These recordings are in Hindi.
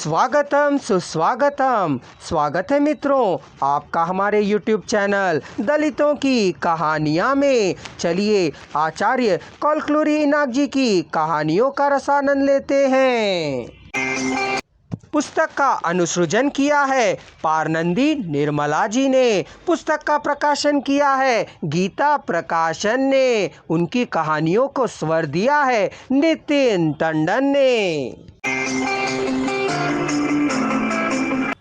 स्वागतम सुस्वागतम। स्वागत है मित्रों आपका हमारे YouTube चैनल दलितों की कहानियाँ में। चलिए आचार्य कौलक्लुरी इनाक जी की कहानियों का रसानंद लेते हैं। पुस्तक का अनुसृजन किया है पारनंदी निर्मला जी ने। पुस्तक का प्रकाशन किया है गीता प्रकाशन ने। उनकी कहानियों को स्वर दिया है नितिन टंडन ने।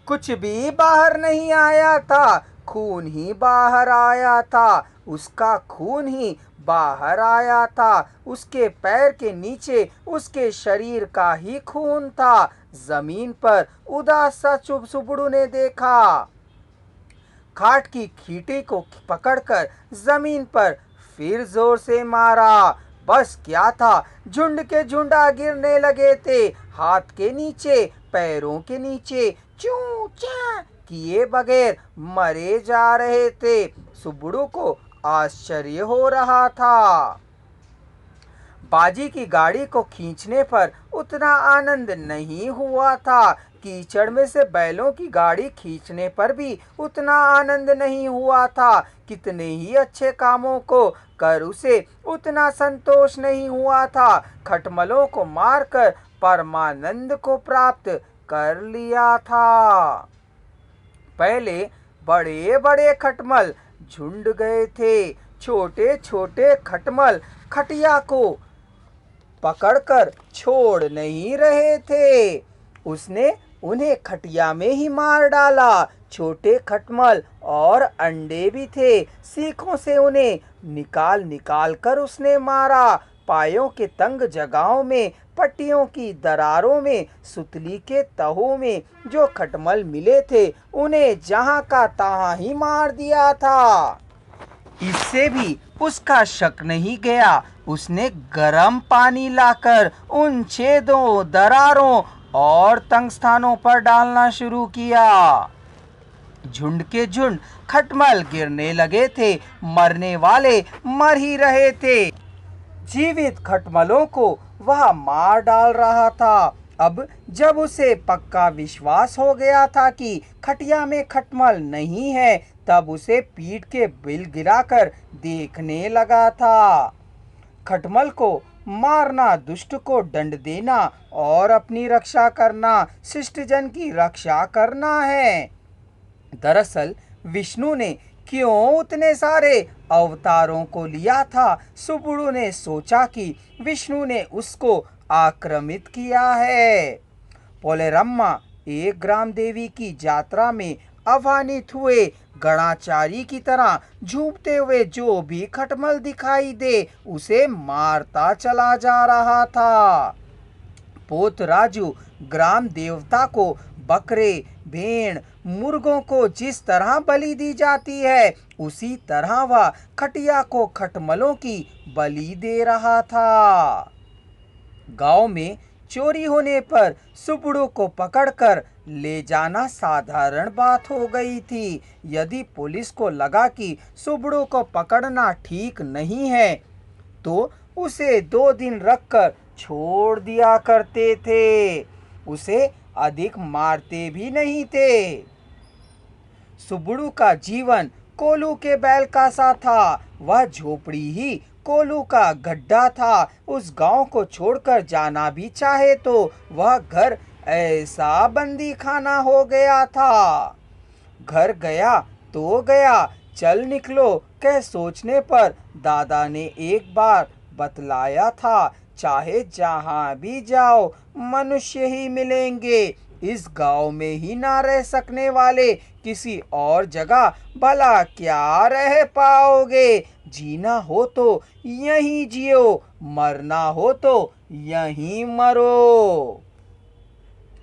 कुछ भी बाहर नहीं आया था, खून ही बाहर आया था। उसका खून ही बाहर आया था। उसके पैर के नीचे उसके शरीर का ही खून था। जमीन पर उदास सा सुबड़ू ने देखा। खाट की खींटी को पकड़कर जमीन पर फिर जोर से मारा। बस क्या था, झुंड के झुंडा गिरने लगे थे। हाथ के नीचे पैरों के नीचे चूं चा किए बगैर मरे जा रहे थे। सुबड़ू को आश्चर्य हो रहा था। बाजी की गाड़ी को खींचने पर उतना आनंद नहीं हुआ था। कीचड़ में से बैलों की गाड़ी खींचने पर भी उतना आनंद नहीं हुआ था। कितने ही अच्छे कामों को कर उसे उतना संतोष नहीं हुआ था। खटमलों को मारकर परमानंद को प्राप्त कर लिया था। पहले बड़े बड़े खटमल झुंड गए थे। छोटे छोटे खटमल खटिया को पकड़कर छोड़ नहीं रहे थे। उसने उन्हें खटिया में ही मार डाला। छोटे खटमल और अंडे भी थे। सीखों से उन्हें निकाल निकाल कर उसने मारा। पायों के तंग जगहों में, पट्टियों की दरारों में, सुतली के तहों में जो खटमल मिले थे उन्हें जहां का तहां ही मार दिया था। इससे भी उसका शक नहीं गया। उसने गर्म पानी लाकर उन छेदों, दरारों और तंग स्थानों पर डालना शुरू किया। झुंड के झुंड खटमल गिरने लगे थे। मरने वाले मर ही रहे थे। जीवित खटमलों को वह मार डाल रहा था। अब जब उसे पक्का विश्वास हो गया था कि खटिया में खटमल नहीं है, तब उसे पीठ के बिल गिराकर देखने लगा था। खटमल को मारना, दुष्ट को दंड देना और अपनी रक्षा करना शिष्टजन की रक्षा करना है। दरअसल विष्णु ने क्यों उतने सारे अवतारों को लिया था? सुबड़ू ने सोचा कि विष्णु ने उसको आक्रमित किया है। पोलेरम्मा एक ग्राम देवी की यात्रा में आह्वानित हुए गणाचारी की तरह झूमते हुए जो भी खटमल दिखाई दे उसे मारता चला जा रहा था। पोतराजू ग्राम देवता को बकरे, भेड़, मुर्गों को जिस तरह बलि दी जाती है, उसी तरह वह खटिया को खटमलों की बलि दे रहा था। गांव में चोरी होने पर सुबड़ू को पकड़कर ले जाना साधारण बात हो गई थी। यदि पुलिस को लगा कि सुबड़ू को पकड़ना ठीक नहीं है, तो उसे 2 दिन रखकर छोड़ दिया करते थे। उसे अधिक मारते भी नहीं थे। सुबड़ू का जीवन कोलू के बैल का सा था। वह झोपड़ी ही कोलू का गड्ढा था। उस गांव को छोड़कर जाना भी चाहे तो वह घर ऐसा बंदी खाना हो गया था। घर गया तो गया, चल निकलो कह सोचने पर दादा ने एक बार बतलाया था, चाहे जहां भी जाओ मनुष्य ही मिलेंगे। इस गांव में ही ना रह सकने वाले किसी और जगह भला क्या रह पाओगे? जीना हो तो यहीं जियो, मरना हो तो यहीं मरो।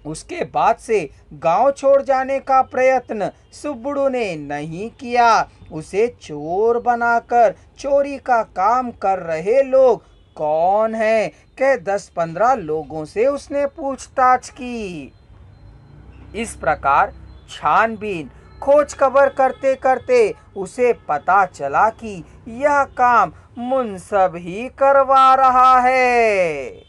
उसके बाद से गांव छोड़ जाने का प्रयत्न सुबड़ू ने नहीं किया। उसे चोर बनाकर चोरी का काम कर रहे लोग कौन हैं कह 10-15 लोगों से उसने पूछताछ की। इस प्रकार छानबीन, खोज खबर करते करते उसे पता चला कि यह काम मुनसब ही करवा रहा है।